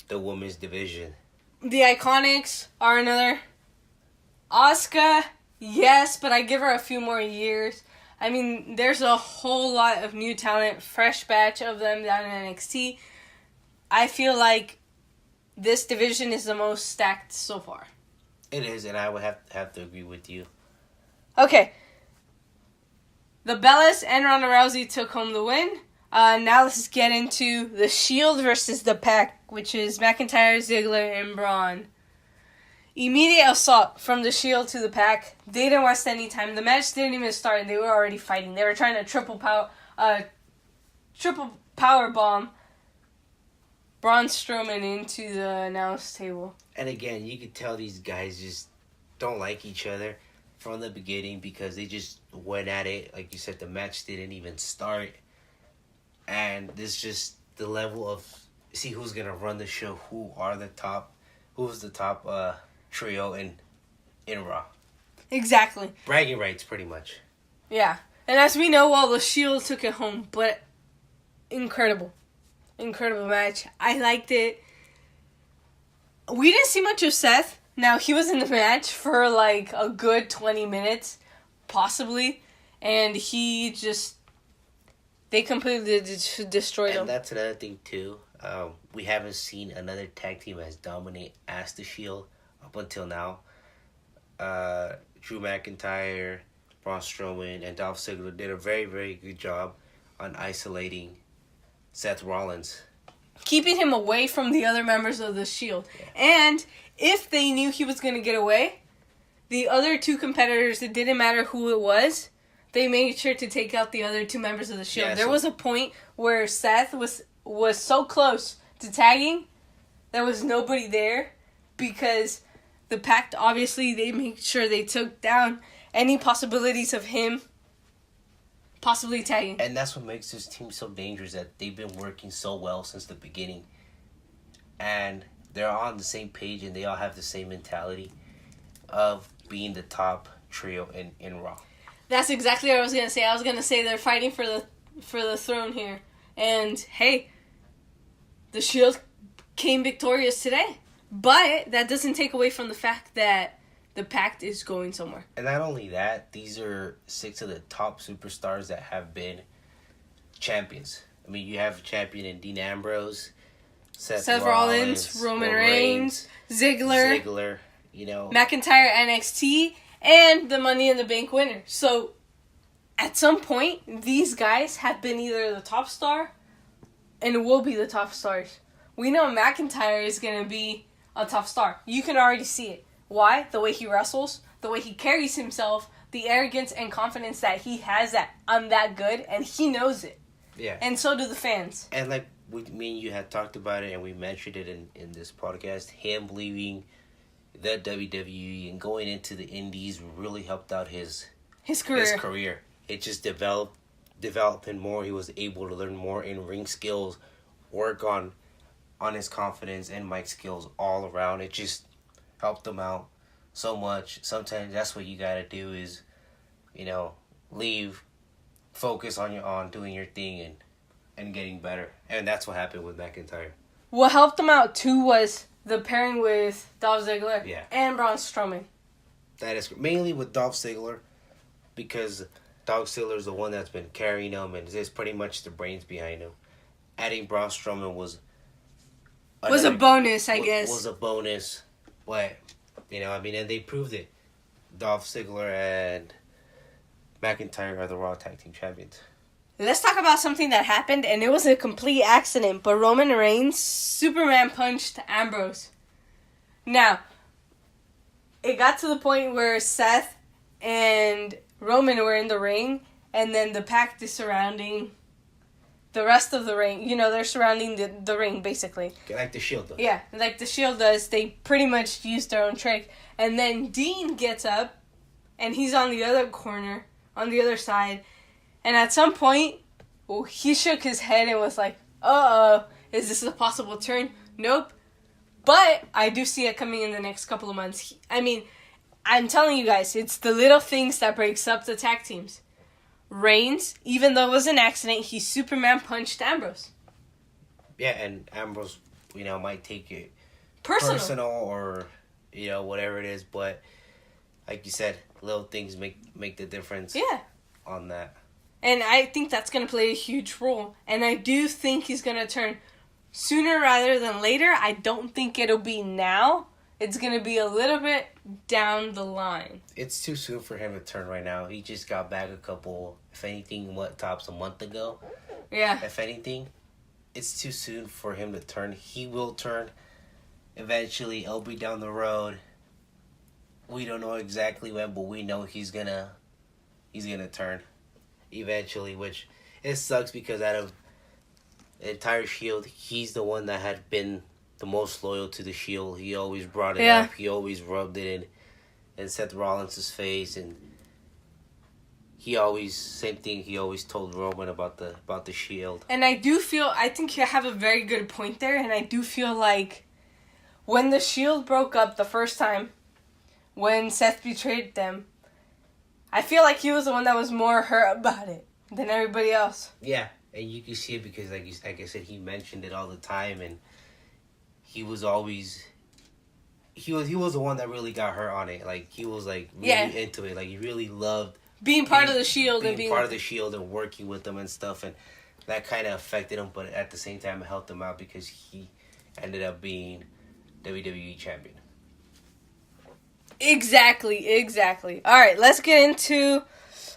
Speaker 2: the women's division.
Speaker 1: The Iconics are another. Asuka, yes, but I give her a few more years. I mean, there's a whole lot of new talent, fresh batch of them down in NXT. I feel like this division is the most stacked so far.
Speaker 2: It is, and I would have to agree with you.
Speaker 1: Okay. The Bellas and Ronda Rousey took home the win. Now let's get into the Shield versus the Pack, which is McIntyre, Ziggler, and Braun. Immediate assault from the Shield to the Pack. They didn't waste any time. The match didn't even start, and they were already fighting. They were trying to triple power bomb Braun Strowman into the announce table.
Speaker 2: And again, you could tell these guys just don't like each other from the beginning because they just went at it. Like you said, the match didn't even start. And this just the level of see who's gonna run the show, who's the top trio in Raw.
Speaker 1: Exactly.
Speaker 2: Bragging rights, pretty much.
Speaker 1: Yeah. And as we know, the Shield took it home, but incredible match. I liked it. We didn't see much of Seth. Now, he was in the match for like a good 20 minutes, possibly, and they completely destroyed him.
Speaker 2: And that's another thing, too. We haven't seen another tag team as dominant as the Shield up until now. Drew McIntyre, Braun Strowman, and Dolph Ziggler did a very, very good job on isolating Seth Rollins.
Speaker 1: Keeping him away from the other members of the Shield.
Speaker 2: Yeah.
Speaker 1: And if they knew he was going to get away, the other 2 competitors, it didn't matter who it was, they made sure to take out the other 2 members of the Shield.
Speaker 2: Yeah,
Speaker 1: there was a point where Seth was so close to tagging, there was nobody there because the Pact, obviously, they made sure they took down any possibilities of him possibly tagging.
Speaker 2: And that's what makes this team so dangerous, that they've been working so well since the beginning. And they're on the same page, and they all have the same mentality of being the top trio in Raw.
Speaker 1: That's exactly what I was going to say. I was going to say they're fighting for the throne here. And, hey, the Shield came victorious today. But that doesn't take away from the fact that the Pact is going somewhere.
Speaker 2: And not only that, these are 6 of the top superstars that have been champions. I mean, you have a champion in Dean Ambrose, Seth Rollins,
Speaker 1: Roman Reigns, Ziggler,
Speaker 2: McIntyre,
Speaker 1: NXT, and the Money in the Bank winner. So, at some point, these guys have been either the top star and will be the top stars. We know McIntyre is going to be a top star. You can already see it. Why? The way he wrestles, the way he carries himself, the arrogance and confidence that he has that I'm that good, and he knows it.
Speaker 2: Yeah.
Speaker 1: And so do the fans.
Speaker 2: And like me and you had talked about it, and we mentioned it in this podcast, him leaving the WWE and going into the Indies really helped out his career. It just developed him more. He was able to learn more in-ring skills, work on his confidence and mic skills all around. It just helped him out so much. Sometimes that's what you gotta do is, leave, focus on doing your thing and getting better. And that's what happened with McIntyre.
Speaker 1: What helped him out too was the pairing with Dolph Ziggler and Braun Strowman.
Speaker 2: That is mainly with Dolph Ziggler, because Dolph Ziggler is the one that's been carrying him and is pretty much the brains behind him. adding Braun Strowman was
Speaker 1: a bonus, I guess.
Speaker 2: Was a bonus, but and they proved it. Dolph Ziggler and McIntyre are the Raw Tag Team Champions.
Speaker 1: Let's talk about something that happened, and it was a complete accident, but Roman Reigns Superman punched Ambrose. Now, it got to the point where Seth and Roman were in the ring, and then the pack is surrounding the rest of the ring. They're surrounding the ring, basically.
Speaker 2: Like the Shield does.
Speaker 1: Yeah, like the Shield does. They pretty much used their own trick. And then Dean gets up, and he's on the other corner, on the other side. And at some point, he shook his head and was like, is this a possible turn? Nope. But I do see it coming in the next couple of months. I'm telling you guys, it's the little things that breaks up the tag teams. Reigns, even though it was an accident, he Superman punched Ambrose.
Speaker 2: Yeah, and Ambrose, might take it
Speaker 1: personal
Speaker 2: or, whatever it is. But like you said, little things make the difference.
Speaker 1: Yeah.
Speaker 2: On that.
Speaker 1: And I think that's going to play a huge role. And I do think he's going to turn sooner rather than later. I don't think it'll be now. It's going to be a little bit down the line.
Speaker 2: It's too soon for him to turn right now. He just got back if anything, tops a month ago.
Speaker 1: Yeah.
Speaker 2: If anything, it's too soon for him to turn. He will turn eventually. It'll be down the road. We don't know exactly when, but we know he's gonna turn eventually, which it sucks because out of the entire Shield, he's the one that had been the most loyal to the Shield. He always brought it up. He always rubbed it in Seth Rollins' face, and he always told Roman about the Shield.
Speaker 1: And I think you have a very good point there, and I do feel like when the Shield broke up the first time, when Seth betrayed them, I feel like he was the one that was more hurt about it than everybody else.
Speaker 2: Yeah, and you can see it because, like I said, he mentioned it all the time, and he was always he was the one that really got hurt on it. Like he was really into it. Like he really loved
Speaker 1: being part of the Shield and being
Speaker 2: part of the Shield and working with them and stuff, and that kind of affected him. But at the same time, it helped him out because he ended up being WWE champion.
Speaker 1: Exactly. All right, let's get into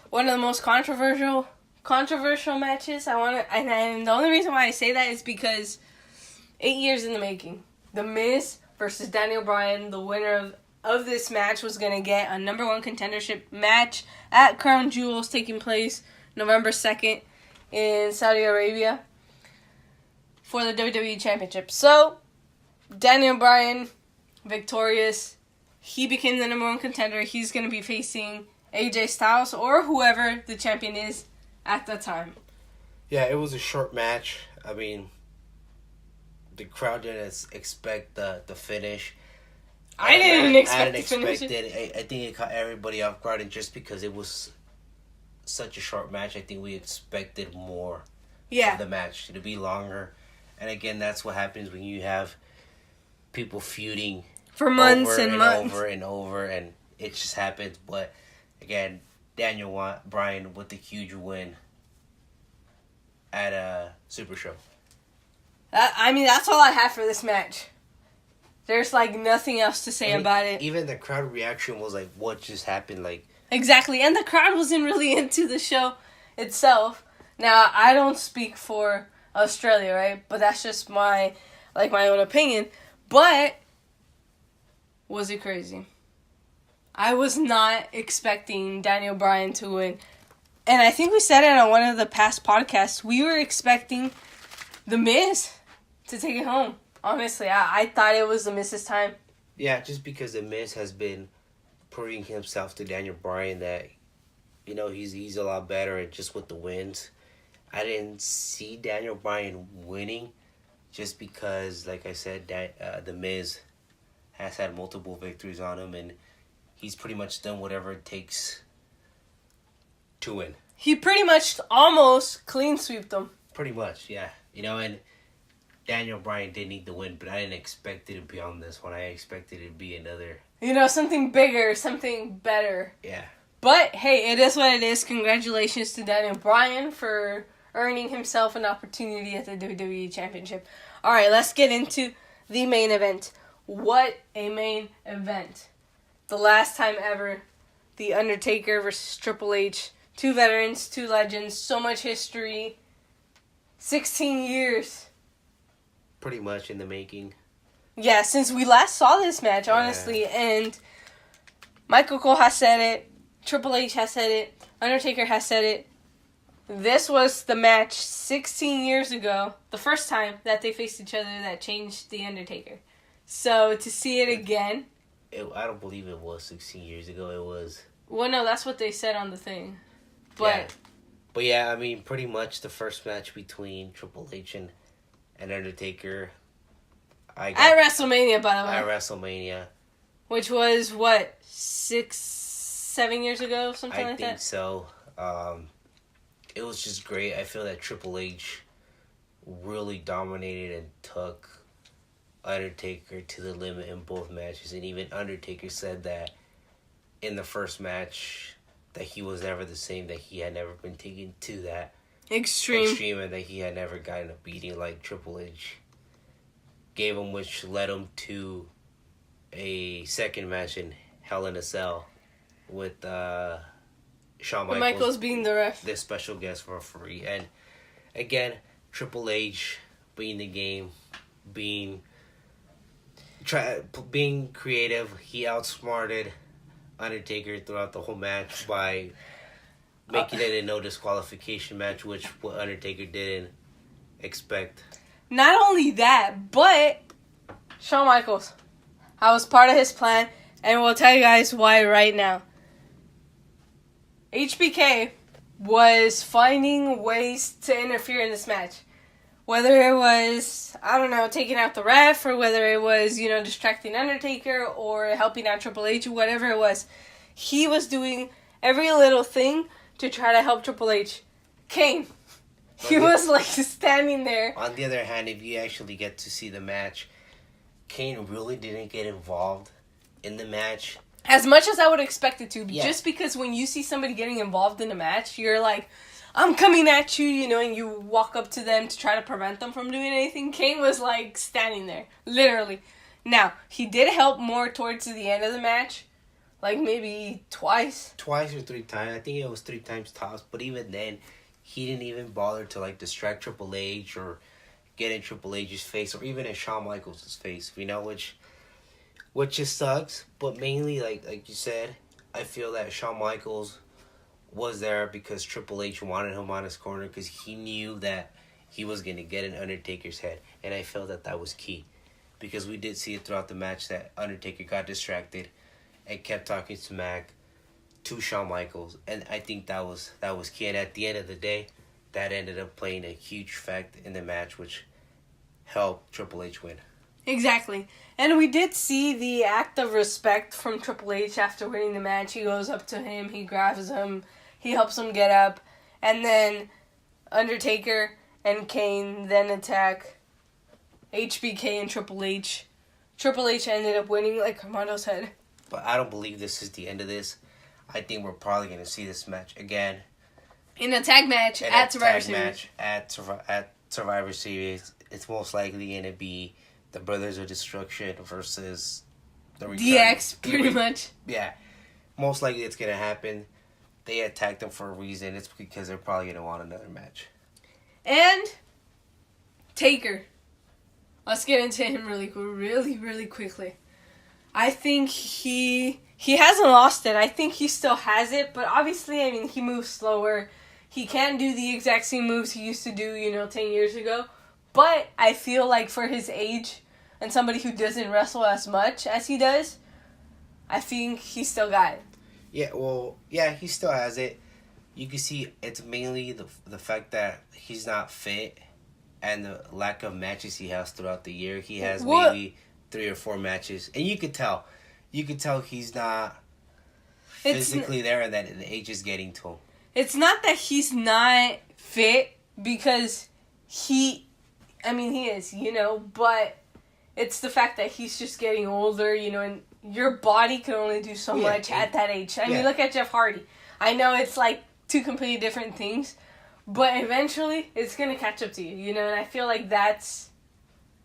Speaker 1: one of the most controversial matches. And the only reason why I say that is because 8 years in the making. The Miz versus Daniel Bryan, the winner of this match was going to get a number one contendership match at Crown Jewels taking place November 2nd in Saudi Arabia for the WWE Championship. So, Daniel Bryan, victorious. He became the number one contender. He's going to be facing AJ Styles or whoever the champion is at the time.
Speaker 2: Yeah, it was a short match. The crowd didn't expect the finish.
Speaker 1: I didn't expect the finish.
Speaker 2: I think it caught everybody off guard, and just because it was such a short match, I think we expected more of the match to be longer. And again, that's what happens when you have people feuding
Speaker 1: for months and months.
Speaker 2: Over and over, and it just happens. But again, Daniel Bryan with the huge win at a Super Show.
Speaker 1: That's all I have for this match. There's nothing else to say about it.
Speaker 2: Even the crowd reaction was what just happened?
Speaker 1: Exactly, and the crowd wasn't really into the show itself. Now, I don't speak for Australia, right? But that's just my own opinion. But was it crazy? I was not expecting Daniel Bryan to win. And I think we said it on one of the past podcasts. We were expecting The Miz to take it home. Honestly, I thought it was The Miz's time.
Speaker 2: Yeah, just because The Miz has been proving himself to Daniel Bryan that, he's a lot better and just with the wins. I didn't see Daniel Bryan winning just because, like I said, The Miz has had multiple victories on him, and he's pretty much done whatever it takes to win.
Speaker 1: He pretty much almost clean sweeped them.
Speaker 2: Pretty much, yeah. And Daniel Bryan did need the win, but I didn't expect it to be on this one. I expected it to be another...
Speaker 1: something bigger, something better.
Speaker 2: Yeah.
Speaker 1: But, hey, it is what it is. Congratulations to Daniel Bryan for earning himself an opportunity at the WWE Championship. All right, let's get into the main event. What a main event. The last time ever, The Undertaker versus Triple H. 2 veterans, 2 legends, so much history. 16 years.
Speaker 2: Pretty much in the making.
Speaker 1: Yeah, since we last saw this match, honestly. Yeah. And Michael Cole has said it. Triple H has said it. Undertaker has said it. This was the match 16 years ago. The first time that they faced each other that changed The Undertaker. So, to see it again.
Speaker 2: I don't believe it was 16 years ago. It was...
Speaker 1: Well, no, that's what they said on the thing.
Speaker 2: But yeah, I mean, pretty much the first match between Triple H and Undertaker.
Speaker 1: At WrestleMania, by the way.
Speaker 2: At WrestleMania.
Speaker 1: Which was, what, 6-7 years ago? Something like that? I think
Speaker 2: so. It was just great. I feel that Triple H really dominated and took Undertaker to the limit in both matches. And even Undertaker said that in the first match that he was never the same, that he had never been taken to that extreme, and that he had never gotten a beating like Triple H gave him, which led him to a second match in Hell in a Cell with Shawn Michaels
Speaker 1: being the ref,
Speaker 2: the special guest referee. And again, Triple H being the game, being creative, he outsmarted Undertaker throughout the whole match by making it a no disqualification match, which what Undertaker didn't expect.
Speaker 1: Not only that, but Shawn Michaels, I was part of his plan, and we'll tell you guys why right now. HBK was finding ways to interfere in this match. Whether it was, I don't know, taking out the ref, or whether it was, distracting Undertaker, or helping out Triple H, or whatever it was. He was doing every little thing to try to help Triple H. Kane, he was, standing there.
Speaker 2: On the other hand, if you actually get to see the match, Kane really didn't get involved in the match.
Speaker 1: As much as I would expect it to. Yeah. Just because when you see somebody getting involved in a match, you're like, I'm coming at you, and you walk up to them to try to prevent them from doing anything. Kane was, standing there. Literally. Now, he did help more towards the end of the match. Maybe twice.
Speaker 2: Twice or 3 times. I think it was 3 times tops. But even then, he didn't even bother to, distract Triple H or get in Triple H's face or even in Shawn Michaels' face, which just sucks. But mainly, like you said, I feel that Shawn Michaels was there because Triple H wanted him on his corner because he knew that he was going to get in Undertaker's head. And I felt that was key because we did see it throughout the match that Undertaker got distracted and kept talking smack to Shawn Michaels. And I think that was key. And at the end of the day, that ended up playing a huge effect in the match, which helped Triple H win.
Speaker 1: Exactly. And we did see the act of respect from Triple H after winning the match. He goes up to him, he grabs him, he helps him get up, and then Undertaker and Kane then attack HBK and Triple H. Triple H ended up winning, like Armando said.
Speaker 2: But I don't believe this is the end of this. I think we're probably going to see this match again.
Speaker 1: In a tag match at Survivor Series.
Speaker 2: At Survivor Series. It's most likely going to be the Brothers of Destruction versus the Return.
Speaker 1: DX, pretty much.
Speaker 2: Yeah. Most likely it's going to happen. They attacked them for a reason. It's because they're probably going to want another match.
Speaker 1: And Taker. Let's get into him really quickly. I think he hasn't lost it. I think he still has it. But obviously, he moves slower. He can't do the exact same moves he used to do, 10 years ago. But I feel like for his age and somebody who doesn't wrestle as much as he does, I think he still got it.
Speaker 2: Yeah, he still has it. You can see it's mainly the fact that he's not fit and the lack of matches he has throughout the year. He has maybe 3 or 4 matches. And you could tell. He's not physically there and that the age is getting to him. It's
Speaker 1: not that he's not fit because he is, but it's the fact that he's just getting older, and your body can only do so much at that age. Look at Jeff Hardy. I know it's 2 completely different things, but eventually it's gonna catch up to you, you know. And I feel like that's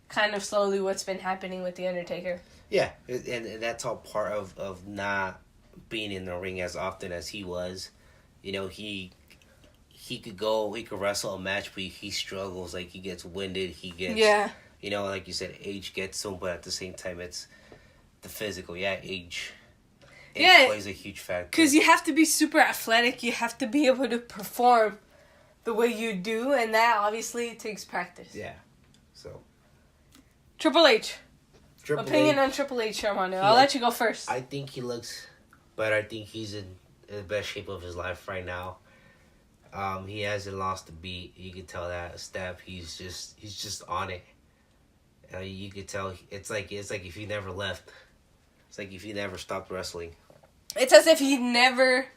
Speaker 1: kind of slowly what's been happening with the Undertaker.
Speaker 2: Yeah, and that's all part of not being in the ring as often as he was. You know, he could wrestle a match, but he struggles. Like, he gets winded. He gets, you know, like you said, age gets to him, but at the same time, it's the physical. Yeah, age plays a huge factor.
Speaker 1: Because you have to be super athletic. You have to be able to perform the way you do, and that obviously takes practice.
Speaker 2: Yeah, so.
Speaker 1: Triple H. Opinion on Triple H, Armando. I'll let you go first.
Speaker 2: I think he looks better. I think he's in the best shape of his life right now. He hasn't lost a beat. You can tell that step. He's just on it. You could tell it's like if he never left. It's like if he never stopped wrestling.
Speaker 1: It's as if he never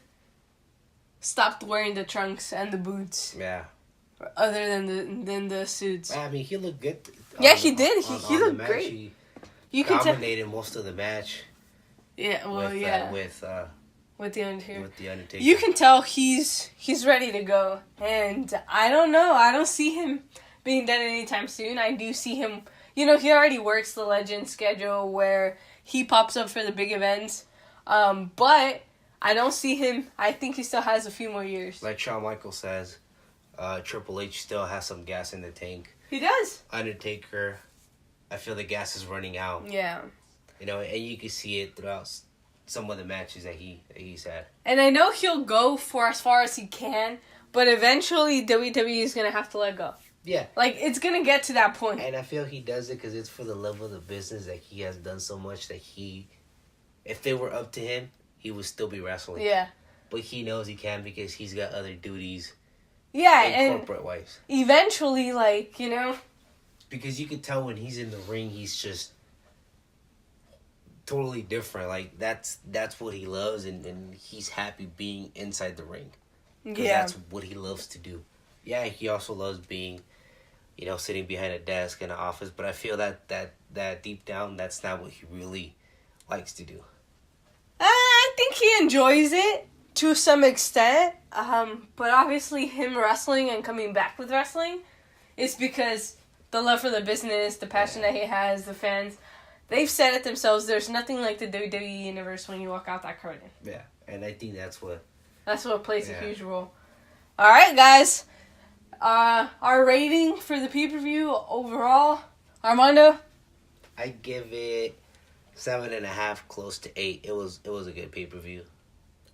Speaker 1: stopped wearing the trunks and the boots.
Speaker 2: Yeah.
Speaker 1: Other than the suits.
Speaker 2: I mean, he looked good.
Speaker 1: He did. He looked great.
Speaker 2: He dominated most of the match.
Speaker 1: Yeah. Well, with the Undertaker. You can tell he's ready to go, and I don't know. I don't see him being done anytime soon. I do see him. You know, he already works the Legend schedule where he pops up for the big events, but I don't see him. I think he still has a few more years.
Speaker 2: Like Shawn Michaels says, Triple H still has some gas in the tank.
Speaker 1: He does.
Speaker 2: Undertaker, I feel the gas is running out.
Speaker 1: Yeah.
Speaker 2: You know, and you can see it throughout some of the matches that he's had.
Speaker 1: And I know he'll go for as far as he can, but eventually WWE is going to have to let go.
Speaker 2: Yeah.
Speaker 1: Like, it's going to get to that point.
Speaker 2: And I feel he does it because it's for the love of the business that he has done so much that if it were up to him, he would still be wrestling.
Speaker 1: Yeah.
Speaker 2: But he knows he can because he's got other duties.
Speaker 1: Yeah,
Speaker 2: and corporate-wise.
Speaker 1: Eventually, like, you know.
Speaker 2: Because you can tell when he's in the ring, he's just totally different. Like, that's what he loves, and he's happy being inside the ring. Yeah. That's what he loves to do. Yeah, he also loves being, you know, sitting behind a desk in an office, but I feel that deep down, that's not what he really likes to do.
Speaker 1: I think he enjoys it to some extent, but obviously him wrestling and coming back with wrestling is because the love for the business, the passion that he has, the fans. They've said it themselves. There's nothing like the WWE universe when you walk out that curtain.
Speaker 2: Yeah, and I think that's what
Speaker 1: plays a huge role. All right, guys. Our rating for the pay-per-view overall, Armando?
Speaker 2: I give it 7.5, close to 8. It was a good pay-per-view.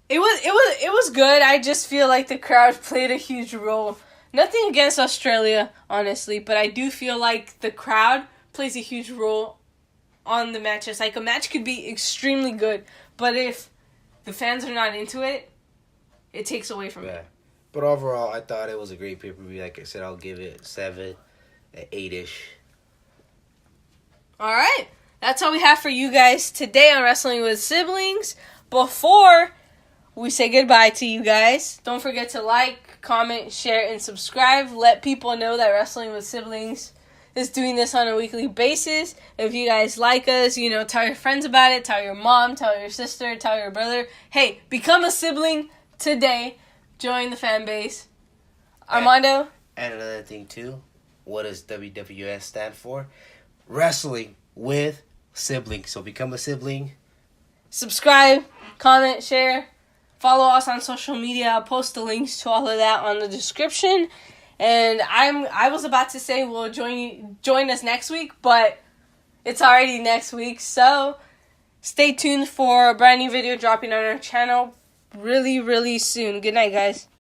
Speaker 1: It was good. I just feel like the crowd played a huge role. Nothing against Australia, honestly, but I do feel like the crowd plays a huge role on the matches. Like, a match could be extremely good, but if the fans are not into it, it takes away from it.
Speaker 2: But overall, I thought it was a great pay-per-view. Like I said, I'll give it 7, 8-ish.
Speaker 1: All right. That's all we have for you guys today on Wrestling with Siblings. Before we say goodbye to you guys, don't forget to like, comment, share, and subscribe. Let people know that Wrestling with Siblings is doing this on a weekly basis. If you guys like us, you know, tell your friends about it. Tell your mom, tell your sister, tell your brother. Hey, become a sibling today. Join the fan base. Armando?
Speaker 2: And another thing, too. What does WWS stand for? Wrestling with Siblings. So become a sibling.
Speaker 1: Subscribe, comment, share. Follow us on social media. I'll post the links to all of that on the description. And I was about to say we'll join us next week, but it's already next week. So stay tuned for a brand new video dropping on our channel really, really soon. Good night, guys.